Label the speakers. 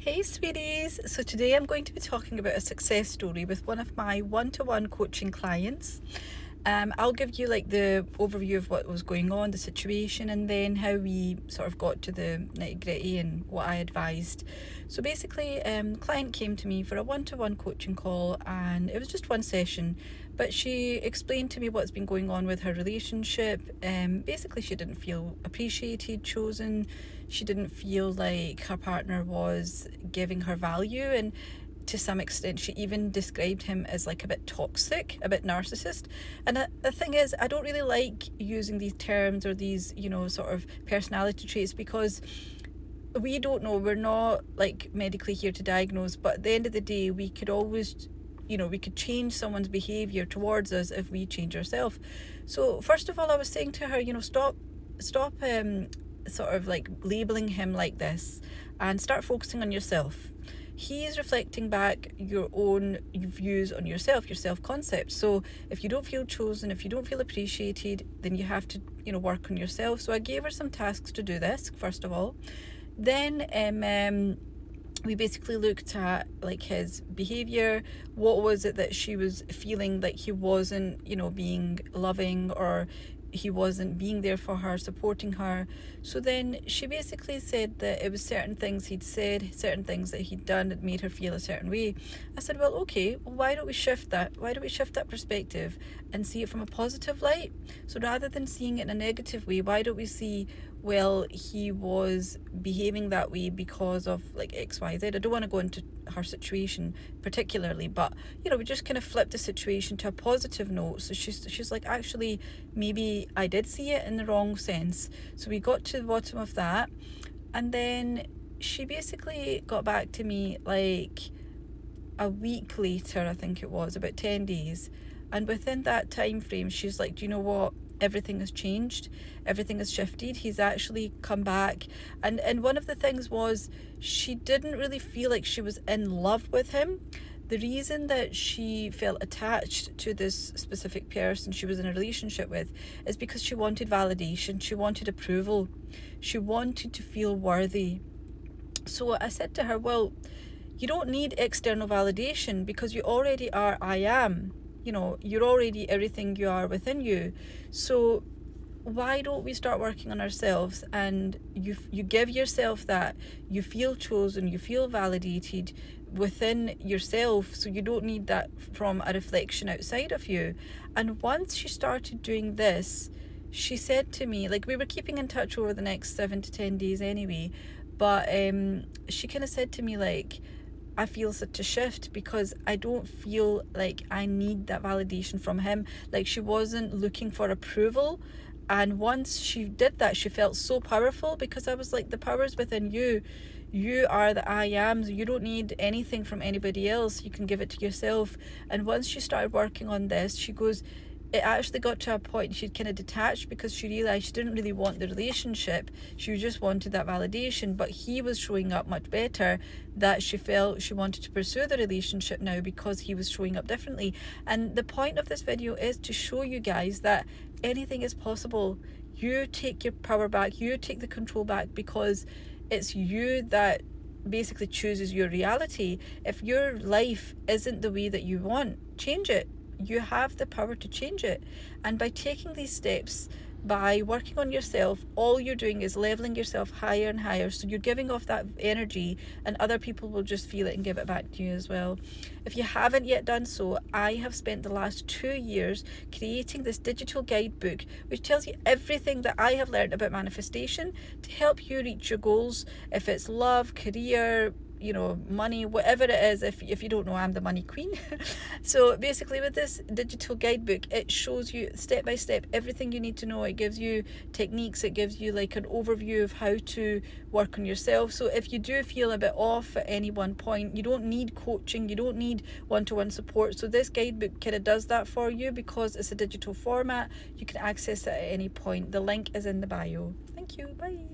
Speaker 1: Hey sweeties! So today I'm going to be talking about a success story with one of my one-to-one coaching clients. I'll give you like the overview of what was going on, the situation, and then how we sort of got to the nitty-gritty and what I advised. So basically, the client came to me for a one-to-one coaching call, and it was just one session, but she explained to me what's been going on with her relationship. Basically, she didn't feel appreciated, chosen. She didn't feel like her partner was giving her value, and to some extent she even described him as like a bit toxic, a bit narcissist. And the thing is, I don't really like using these terms or these, sort of personality traits, because we don't know. We're not like medically here to diagnose, but at the end of the day, we could always, we could change someone's behavior towards us if we change ourselves. So first of all, I was saying to her, stop sort of like labeling him like this, and start focusing on yourself. He is reflecting back your own views on yourself, your self-concept. So if you don't feel chosen, if you don't feel appreciated, then you have to, work on yourself. So I gave her some tasks to do this, first of all. Then we basically looked at like his behavior. What was it that she was feeling like he wasn't, being loving, or he wasn't being there for her, supporting her? So then she basically said that it was certain things he'd said, certain things that he'd done that made her feel a certain way. I said, well, okay, well, why don't we shift that? Why don't we shift that perspective and see it from a positive light? So rather than seeing it in a negative way, why don't we see, well, he was behaving that way because of like XYZ. I don't want to go into her situation particularly, but we just kind of flipped the situation to a positive note. So she's like, actually, maybe I did see it in the wrong sense. So we got to the bottom of that, and then she basically got back to me like a week later, I think it was about 10 days, and within that time frame she's like, do you know what, everything has changed, everything has shifted. He's actually come back, and one of the things was, she didn't really feel like she was in love with him. The reason that she felt attached to this specific person she was in a relationship with is because she wanted validation, she wanted approval, she wanted to feel worthy. So I said to her, well, you don't need external validation, because you already are I am. You're already everything you are within you. So why don't we start working on ourselves, and you give yourself that, you feel chosen, you feel validated within yourself, so you don't need that from a reflection outside of you. And once she started doing this, she said to me, like, we were keeping in touch over the next 7 to 10 days anyway, but she kind of said to me like, I feel such a shift because I don't feel like I need that validation from him. Like, she wasn't looking for approval. And once she did that, she felt so powerful, because I was like, the power's within you. You are the I am. You don't need anything from anybody else. You can give it to yourself. And once she started working on this, she goes, it actually got to a point she'd kind of detached, because she realized she didn't really want the relationship. She just wanted that validation, but he was showing up much better, that she felt she wanted to pursue the relationship now because he was showing up differently. And the point of this video is to show you guys that anything is possible. You take your power back, you take the control back, because it's you that basically chooses your reality. If your life isn't the way that you want, change it. You have the power to change it. And by taking these steps, by working on yourself, all you're doing is leveling yourself higher and higher. So you're giving off that energy, and other people will just feel it and give it back to you as well. If you haven't yet done so, I have spent the last 2 years creating this digital guidebook which tells you everything that I have learned about manifestation to help you reach your goals. If it's love, career, money, whatever it is. If you don't know, I'm the money queen. So basically, with this digital guidebook, it shows you step by step everything you need to know. It gives you techniques, it gives you like an overview of how to work on yourself. So if you do feel a bit off at any one point, you don't need coaching, you don't need one-to-one support. So this guidebook kind of does that for you, because it's a digital format. You can access it at any point. The link is in the bio. Thank you. Bye.